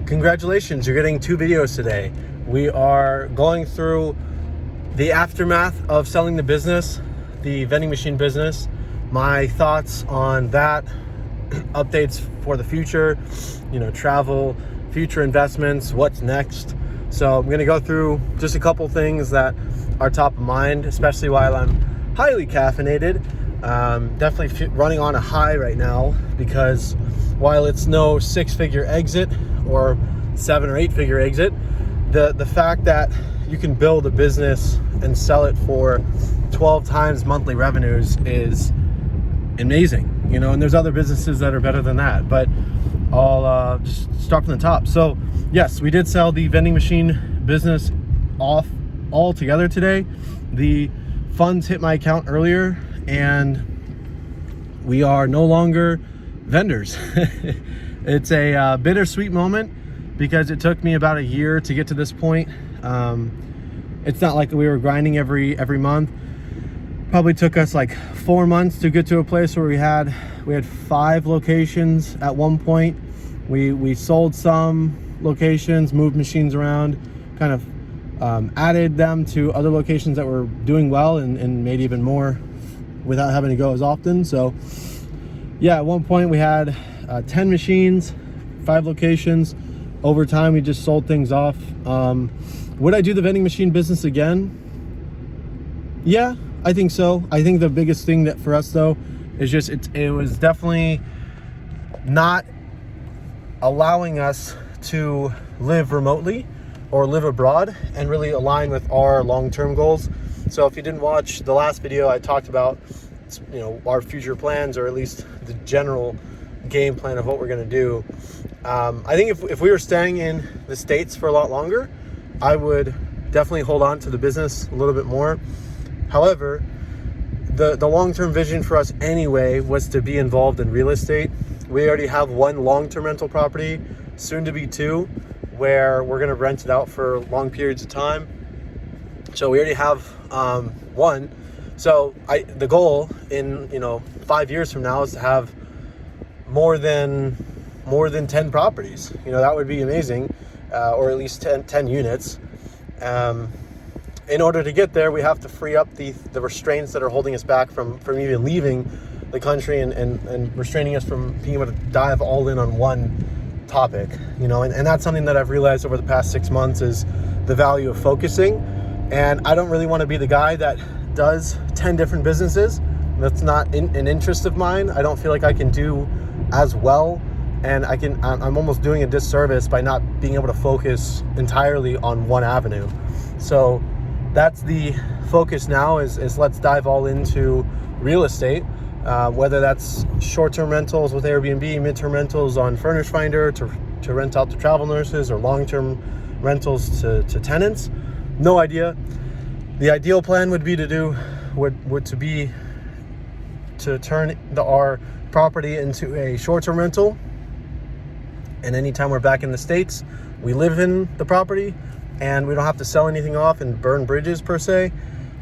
Congratulations, you're getting 2 videos today. We are going through the aftermath of selling the business, the vending machine business, my thoughts on that, updates for the future, travel, future investments, what's next. So I'm going to go through just a couple things that are top of mind, especially while I'm highly caffeinated. Definitely running on a high right now, because while it's no 6-figure exit or 7 or 8-figure exit, the fact that you can build a business and sell it for 12 times monthly revenues is amazing, and there's other businesses that are better than that, but I'll just start from the top. So yes, we did sell the vending machine business off altogether today. The funds hit my account earlier, and we are no longer vendors. It's a bittersweet moment, because it took me about a year to get to this point. It's not like we were grinding every month. Probably took us like 4 months to get to a place where we had 5 locations at one point. We sold some locations, moved machines around, kind of added them to other locations that were doing well, and made even more without having to go as often. So yeah, at one point we had 10 machines, 5 locations. Over time, we just sold things off. Would I do the vending machine business again? Yeah, I think so. I think the biggest thing that for us though is just it was definitely not allowing us to live remotely or live abroad and really align with our long-term goals. So if you didn't watch the last video, I talked about our future plans, or at least the general game plan of what we're going to do. I think if we were staying in the States for a lot longer, I would definitely hold on to the business a little bit more. However, the long-term vision for us anyway was to be involved in real estate. We already have 1 long-term rental property, soon to be 2, where we're going to rent it out for long periods of time. So we already have 1. So the goal in 5 years from now is to have more than 10 properties. That would be amazing, or at least 10 units. In order to get there, we have to free up the restraints that are holding us back from even leaving the country, and restraining us from being able to dive all in on one topic. And that's something that I've realized over the past 6 months, is the value of focusing. And I don't really want to be the guy that does 10 different businesses. That's not an interest of mine. I don't feel like I can do as well, and I'm almost doing a disservice by not being able to focus entirely on one avenue. So that's the focus now, is let's dive all into real estate, whether that's short-term rentals with Airbnb, mid-term rentals on Furnish Finder to rent out to travel nurses, or long-term rentals to tenants. No idea. The ideal plan would be to turn our property into a short-term rental, and anytime we're back in the States, we live in the property, and we don't have to sell anything off and burn bridges per se.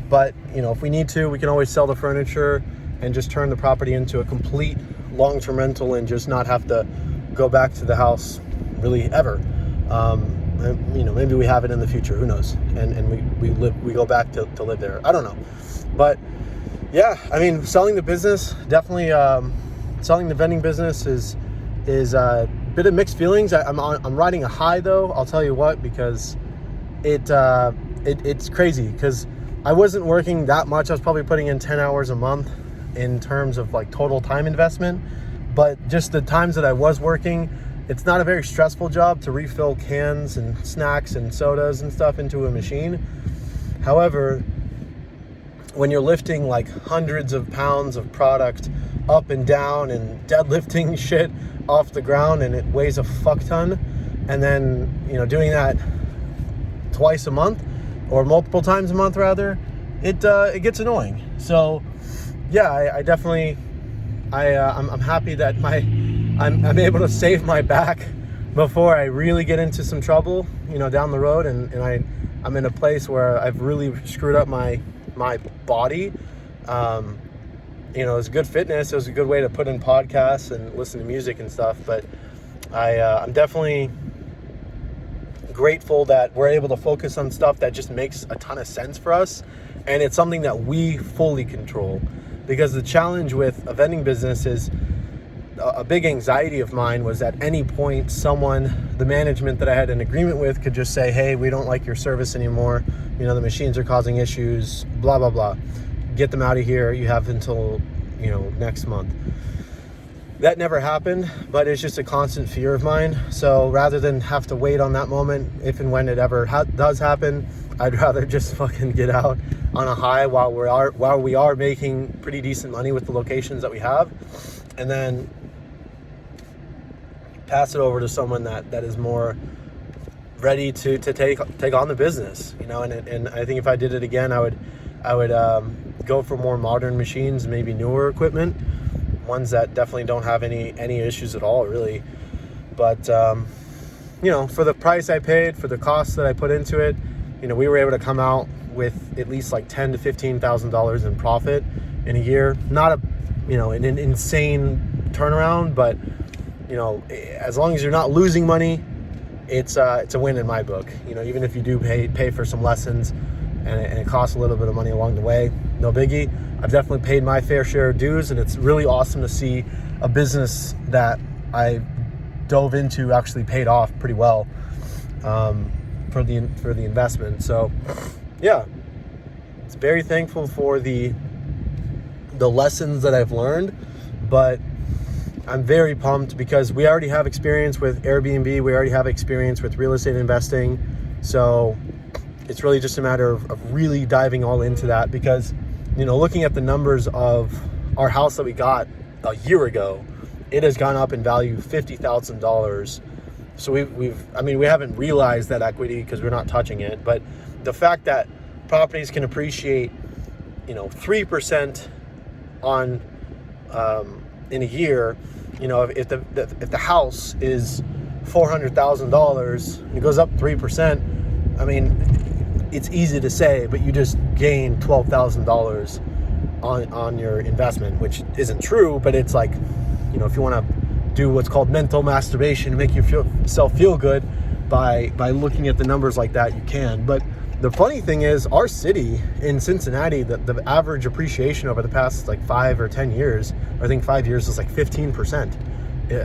But if we need to, we can always sell the furniture and just turn the property into a complete long-term rental, and just not have to go back to the house really ever. Maybe we have it in the future, who knows, and we go back to live there. I don't know. But yeah, selling the business, definitely selling the vending business is a bit of mixed feelings. I'm riding a high though, I'll tell you what, because it's crazy, because I wasn't working that much. I was probably putting in 10 hours a month in terms of like total time investment, but just the times that I was working, it's not a very stressful job to refill cans and snacks and sodas and stuff into a machine. However, when you're lifting like hundreds of pounds of product up and down, and deadlifting shit off the ground, and it weighs a fuck ton, and then doing that twice a month, or multiple times a month rather, it gets annoying. So yeah, I'm happy that I'm able to save my back before I really get into some trouble, down the road, and I'm in a place where I've really screwed up my body. It was good fitness. It was a good way to put in podcasts and listen to music and stuff. But I'm definitely grateful that we're able to focus on stuff that just makes a ton of sense for us, and it's something that we fully control. Because the challenge with a vending business is, a big anxiety of mine was at any point the management that I had an agreement with could just say, hey, we don't like your service anymore, the machines are causing issues, blah blah blah, get them out of here, you have until next month. That never happened, but it's just a constant fear of mine. So rather than have to wait on that moment, if and when it ever does happen, I'd rather just fucking get out on a high while we are making pretty decent money with the locations that we have, and then pass it over to someone that is more ready to take on the business, and I think if I did it again, I would go for more modern machines, maybe newer equipment, ones that definitely don't have any issues at all, really. But for the price I paid, for the costs that I put into it, we were able to come out with at least like $10,000 to $15,000 in profit in a year. Not an insane turnaround, but as long as you're not losing money, it's a win in my book. Even if you do pay for some lessons and it costs a little bit of money along the way, no biggie. I've definitely paid my fair share of dues, and it's really awesome to see a business that I dove into actually paid off pretty well for the investment. So yeah, it's very thankful for the lessons that I've learned, but I'm very pumped because we already have experience with Airbnb, we already have experience with real estate investing, so it's really just a matter of really diving all into that. Because looking at the numbers of our house that we got a year ago, it has gone up in value $50,000. So we haven't realized that equity because we're not touching it, but the fact that properties can appreciate 3% on in a year, if the house is $400,000 and it goes up 3%, it's easy to say, but you just gain $12,000 on your investment, which isn't true, but it's like, if you want to do what's called mental masturbation to make yourself feel good by looking at the numbers like that, you can. But the funny thing is, our city in Cincinnati, the average appreciation over the past like 5 or 10 years, I think 5 years, is like 15%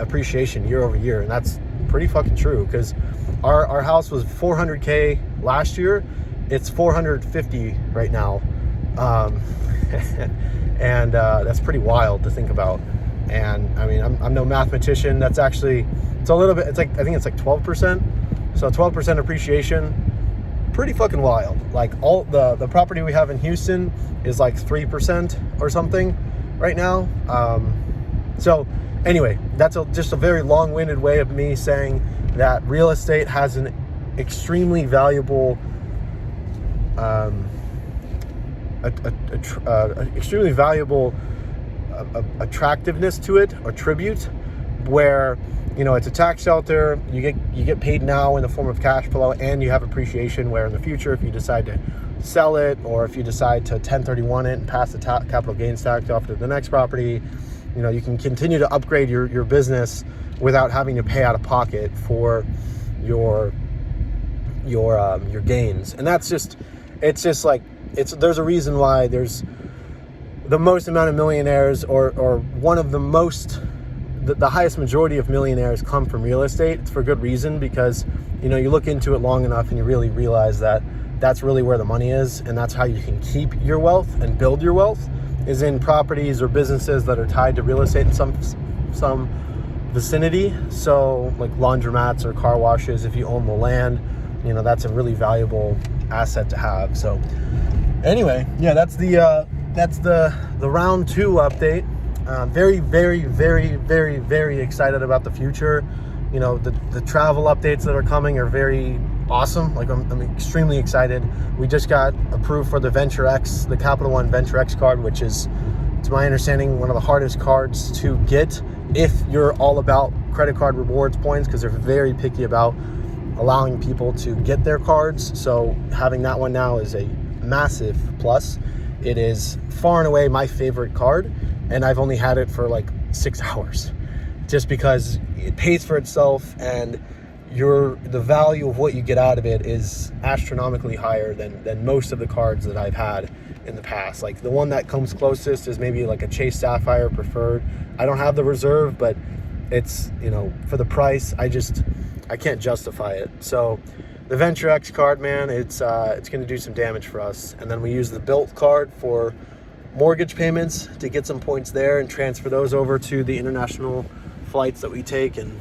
appreciation year over year. And that's pretty fucking true, because our house was $400K last year. It's $450 right now. And that's pretty wild to think about. And I'm no mathematician. That's actually, it's a little bit, I think it's like 12%. So 12% appreciation, pretty fucking wild. Like all the property we have in Houston is like 3% or something right now. So anyway, that's just a very long-winded way of me saying that real estate has an extremely valuable attractiveness to it, or tribute, where it's a tax shelter. You get paid now in the form of cash flow, and you have appreciation where in the future, if you decide to sell it, or if you decide to 1031 it and pass the capital gains tax off to the next property, you can continue to upgrade your business without having to pay out of pocket for your gains. And that's just, there's a reason why there's the most amount of millionaires, or one of the highest majority of millionaires come from real estate. It's for good reason, because you look into it long enough and you really realize that that's really where the money is, and that's how you can keep your wealth and build your wealth, is in properties or businesses that are tied to real estate in some vicinity. So like laundromats or car washes, if you own the land, that's a really valuable asset to have. So anyway, yeah, that's the round 2 update. Very, very, very, very, very excited about the future. The travel updates that are coming are very awesome. Like I'm extremely excited. We just got approved for the Capital One Venture X card, which is, to my understanding, one of the hardest cards to get if you're all about credit card rewards points, because they're very picky about allowing people to get their cards. So having that one now is a massive plus. It is far and away my favorite card, and I've only had it for like 6 hours, just because it pays for itself and the value of what you get out of it is astronomically higher than most of the cards that I've had in the past. Like the one that comes closest is maybe like a Chase Sapphire Preferred. I don't have the reserve, but it's, you know, for the price, I can't justify it. So the Venture X card, man, it's going to do some damage for us. And then we use the Built card for mortgage payments to get some points there and transfer those over to the international flights that we take. And,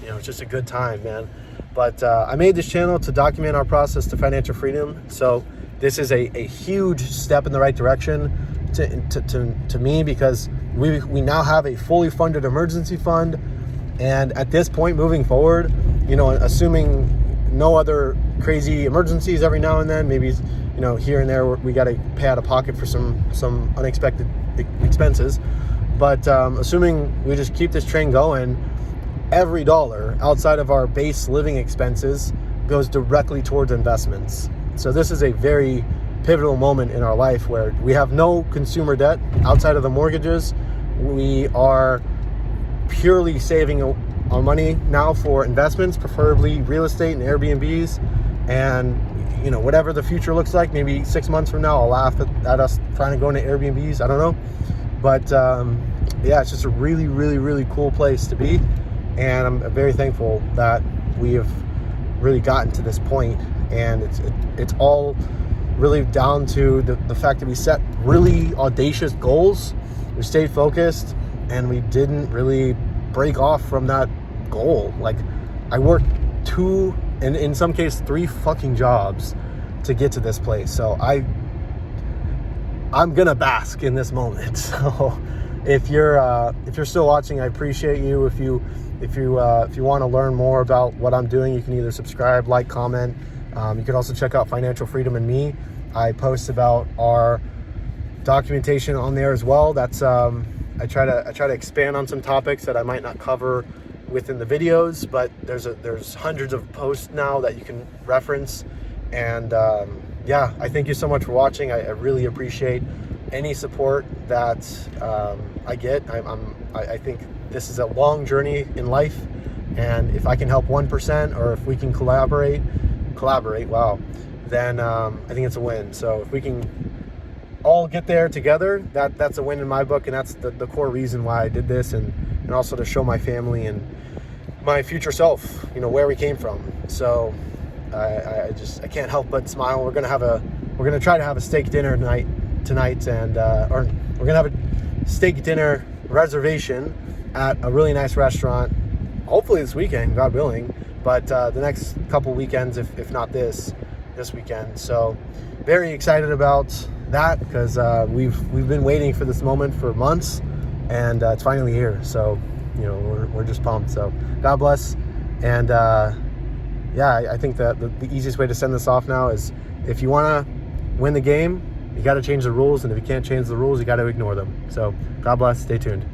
you know, it's just a good time, man. But I made this channel to document our process to financial freedom. So this is a huge step in the right direction to me, because we now have a fully funded emergency fund. And at this point moving forward, you know, assuming no other crazy emergencies every now and then, maybe, you know, here and there we got to pay out of pocket for some unexpected expenses. But assuming we just keep this train going, every dollar outside of our base living expenses goes directly towards investments. So this is a very pivotal moment in our life where we have no consumer debt outside of the mortgages. We are purely saving our money now for investments, preferably real estate and Airbnbs. And, you know, whatever the future looks like, maybe 6 months from now, I'll laugh at us trying to go into Airbnbs. I don't know. But yeah, it's just a really, really, really cool place to be. And I'm very thankful that we have really gotten to this point. And it's all really down to the fact that we set really audacious goals. We stayed focused, and we didn't really break off from that goal. Like, I worked 2 and in some cases 3 fucking jobs to get to this place. So I'm gonna bask in this moment. So if you're still watching, I appreciate you. If you want to learn more about what I'm doing, you can either subscribe, like, comment. You can also check out Financial Freedom and Me. I post about our documentation on there as well. That's I try to expand on some topics that I might not cover within the videos, but there's hundreds of posts now that you can reference. And yeah, I thank you so much for watching. I really appreciate any support that I get. I think this is a long journey in life, and if I can help 1%, or if we can collaborate, wow, then I think it's a win. So if we can all get there together, that's a win in my book. And that's the core reason why I did this, and also to show my family and my future self, you know, where we came from. So I can't help but smile. We're gonna try to have a steak dinner tonight, and or we're gonna have a steak dinner reservation at a really nice restaurant, hopefully this weekend, God willing, but the next couple weekends, if not this weekend. So very excited about that, because we've been waiting for this moment for months, and it's finally here. So, you know, we're just pumped. So God bless. And yeah, I think that the easiest way to send this off now is, if you want to win the game, you got to change the rules, and if you can't change the rules, you got to ignore them. So God bless. Stay tuned.